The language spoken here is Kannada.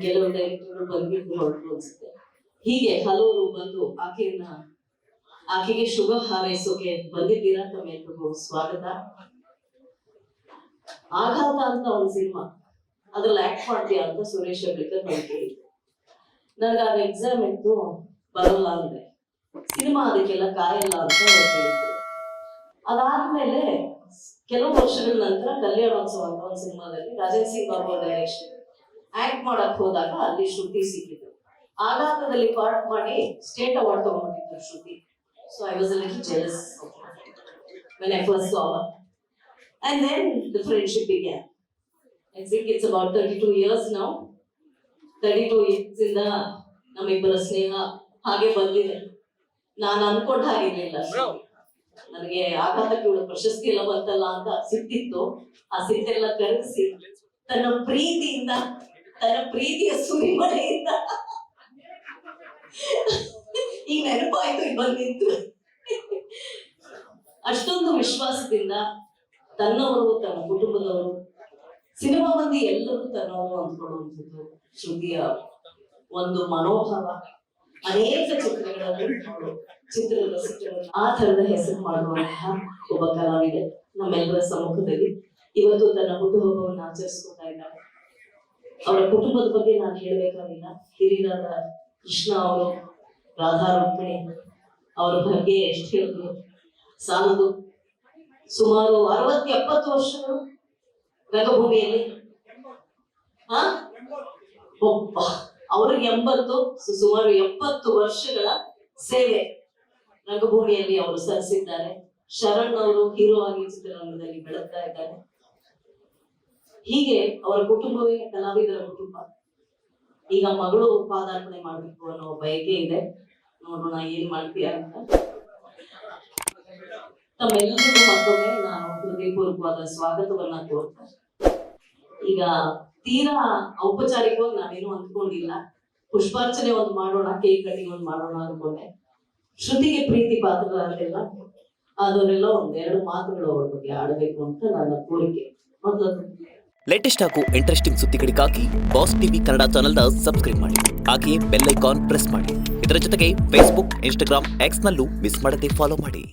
ಕೆಲವು ಡೈರೆಕ್ಟರ್ಗಳು ಬಂದಿದ್ರು ಹೊರಟು ಅನ್ಸುತ್ತೆ. ಹೀಗೆ ಹಲವರು ಬಂದು ಆಕೆಗೆ ಶುಭ ಹಾರೈಸೋಕೆ ಬಂದಿದ್ದೀರಾ. ತಮ್ಮೆಲ್ಲರಿಗೂ ಸ್ವಾಗತ. ಆಘಾತ ಅಂತ ಒಂದು ಸಿನಿಮಾ, ಅದ್ರಲ್ಲಿ ಆಕ್ಟ್ ಮಾಡ್ತೀಯಾ ಅಂತ ಸುರೇಶ್ ಹೆಬ್ಳಿಕರ್ ನಾನು ಕೇಳಿದ್ದೆ. ನನಗಾಗ ಎಕ್ಸಾಮ್ ಇತ್ತು, ಬರಲ್ಲ ಅಂದ್ರೆ ಸಿನಿಮಾ ಅದಕ್ಕೆಲ್ಲ ಕಾಯಲ್ಲ ಅಂತ ಹೇಳಿದ್ರು. ಅದಾದ್ಮೇಲೆ ಕೆಲವು ವರ್ಷಗಳ ನಂತರ ಕಲ್ಯಾಣೋತ್ಸವ ಅಂತ ಒಂದು ಸಿನಿಮಾದಲ್ಲಿ ರಾಜನ್ ಸಿಂಗ್ ಬಾಬು ಡೈರೆಕ್ಷನ್ ಆಕ್ಟ್ ಮಾಡಕ್ ಹೋದಾಗ ಅಲ್ಲಿ ಶ್ರುತಿ ಸಿಕ್ಕಿದ್ರು. ಆಘಾತದಲ್ಲಿ ಪಾರ್ಟ್ ಮಾಡಿ ಸ್ಟೇಟ್ ಅವಾರ್ಡ್ ತಗೊಂಡಿದ್ರು Shruti. So I was a little jealous when I first saw her. And then the friendship began. I think it's about 32 years now. 32 years ಇಂದ ನಮ್ಮಿಬ್ಬರ ಸ್ನೇಹ ಹಾಗೆ ಬಂದಿದೆ. ನಾನು ಅನ್ಕೊಂಡ ಹಾಗಿರ್ಲಿಲ್ಲ. ನನಗೆ ಆಘಾತಕ್ಕೆ ಇವಳು ಪ್ರಶಸ್ತಿ ಎಲ್ಲ ಬಂತಲ್ಲ ಅಂತ ಸಿಟ್ಟಿತ್ತು. ಆ ಸಿಟ್ಟೆಲ್ಲ ಕರಗಿಸಿ ತನ್ನ ಪ್ರೀತಿಯ ಸುರಿಮಳೆಯಿಂದ ಈಗ ನೆನಪಾಯ್ತು, ಇಲ್ಲಿ ಬಂದಿತ್ತು. ಅಷ್ಟೊಂದು ವಿಶ್ವಾಸದಿಂದ ತನ್ನವರು, ತನ್ನ ಕುಟುಂಬದವರು, ಸಿನಿಮಾ ಮಂದಿ ಎಲ್ಲರೂ ತನ್ನವರು ಅಂದ್ಕೊಳ್ಳುವಂಥದ್ದು ಶ್ರುತಿಯ ಒಂದು ಮನೋಭಾವ. ಅನೇಕ ಚಿತ್ರಗಳ ಆ ತರದ ಹೆಸರು ಮಾಡುವಂತಹ ಒಬ್ಬ ಕಲಾವಿದೆ ನಮ್ಮೆಲ್ಲರ ಸಮ್ಮುಖದಲ್ಲಿ ಇವತ್ತು ತನ್ನ ಹುಟ್ಟುಹಬ್ಬವನ್ನು ಆಚರಿಸ್ಕೊತಾ ಇದ್ದಾರೆ. ಅವರ ಕುಟುಂಬದ ಬಗ್ಗೆ ನಾನು ಹೇಳ್ಬೇಕಾಗಿಲ್ಲ. ಹಿರಿಯರಾದ ಕೃಷ್ಣ ಅವರು, ರಾಧಾ ರುಕ್ಮಿಣಿ ಅವರ ಬಗ್ಗೆ ಎಷ್ಟು ಹೇಳಿದ್ರು ಸಾಲದು. ಸುಮಾರು 60-70 ವರ್ಷಗಳು ರಂಗಭೂಮಿಯಲ್ಲಿ. ಅವ್ರಿಗೆ 80, ಸುಮಾರು 70 ವರ್ಷಗಳ ಸೇವೆ ರಂಗಭೂಮಿಯಲ್ಲಿ ಅವರು ಸಲ್ಲಿಸಿದ್ದಾರೆ. ಶರಣ್ ಅವರು ಹೀರೋ ಆಗಿ ಚಿತ್ರರಂಗದಲ್ಲಿ ಬೆಳಗ್ತಾ ಇದ್ದಾರೆ. ಹೀಗೆ ಅವರ ಕುಟುಂಬವೇ ಕಲಾವಿದರ ಕುಟುಂಬ. ಈಗ ಮಗಳು ಪಾದಾರ್ಪಣೆ ಮಾಡಬೇಕು ಅನ್ನೋ ಬಯಕೆ ಇದೆ. ನೋಡೋಣ ಏನ್ ಮಾಡ್ತೀಯ ಅಂತ. ತಮ್ಮೆಲ್ಲರಿಗೂ ಮತ್ತೊಮ್ಮೆ ನಾನು ಹೃದಯಪೂರ್ವಕವಾದ ಸ್ವಾಗತವನ್ನ ಕೋರ್ತಾ. ಈಗ ತೀರಾ ಔಪಚಾರಿಕವಾಗಿ ನಾವೇನು ಅಂದ್ಕೊಂಡಿಲ್ಲ. ಪುಷ್ಪಾರ್ಚನೆ ಒಂದು ಮಾಡೋಣ, ಕೇಕ್ ಕಟಿಂಗ್ ಒಂದು ಮಾಡೋಣ ಅನ್ಕೊಂಡೆ. ಶ್ರುತಿಗೆ ಪ್ರೀತಿ ಪಾತ್ರರಾಗೆಲ್ಲ ಅದವರೆಲ್ಲ ಒಂದೆರಡು ಮಾತುಗಳು ಅವ್ರ ಬಗ್ಗೆ ಆಡಬೇಕು ಅಂತ ನನ್ನ ಕೋರಿಕೆ. ಮೊದಲು ಲೇಟೆಸ್ಟ್ ಹಾಗೂ ಇಂಟ್ರೆಸ್ಟಿಂಗ್ ಸುದ್ದಿಗಳಿಗಾಗಿ ಬಾಸ್ ಟಿವಿ ಕನ್ನಡ ಚಾನೆಲ್ನ ಸಬ್ಸ್ಕ್ರೈಬ್ ಮಾಡಿ. ಹಾಗೆಯೇ ಬೆಲ್ ಐಕಾನ್ ಪ್ರೆಸ್ ಮಾಡಿ. ಇದರ ಜೊತೆಗೆ ಫೇಸ್ಬುಕ್, ಇನ್ಸ್ಟಾಗ್ರಾಮ್, ಎಕ್ಸ್ ನಲ್ಲೂ ಮಿಸ್ ಮಾಡದೆ ಫಾಲೋ ಮಾಡಿ.